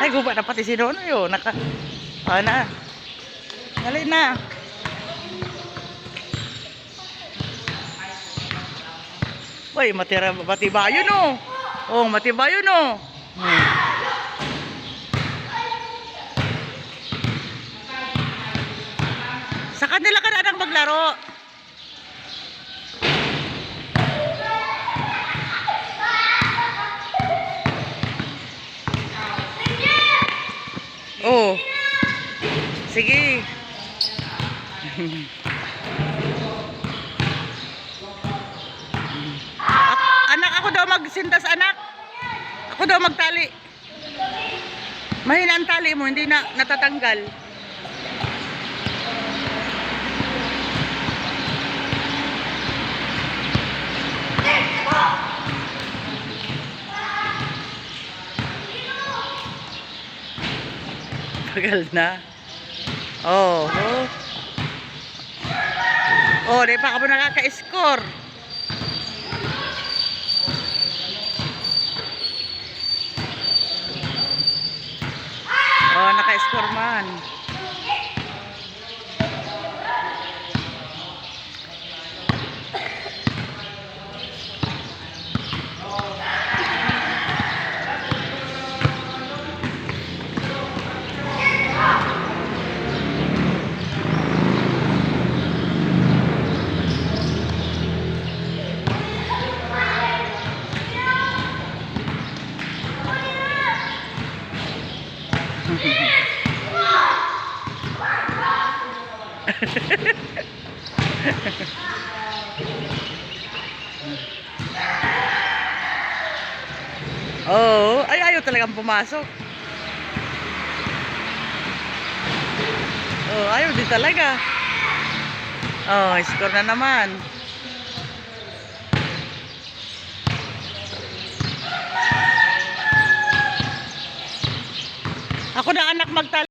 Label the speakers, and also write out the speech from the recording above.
Speaker 1: Ay, guba na pati si Nono yun. Na. Dali na. Uy, matibay yun oh. Oh, matibay yun oh. Sa kanila ka na nang maglaro. Oh. Sige. Anak, ako daw magsintas, anak. Ako daw magtali. Mahina ang tali mo, hindi na natatanggal. Tagal na. Oh, oh. Oh, di pa ka mo nakaka-score. Oh, naka-score man. Oh, ay ayaw talagang pumasok. Oh, ayaw din talaga. Oh, score na naman. Ako na anak magtali.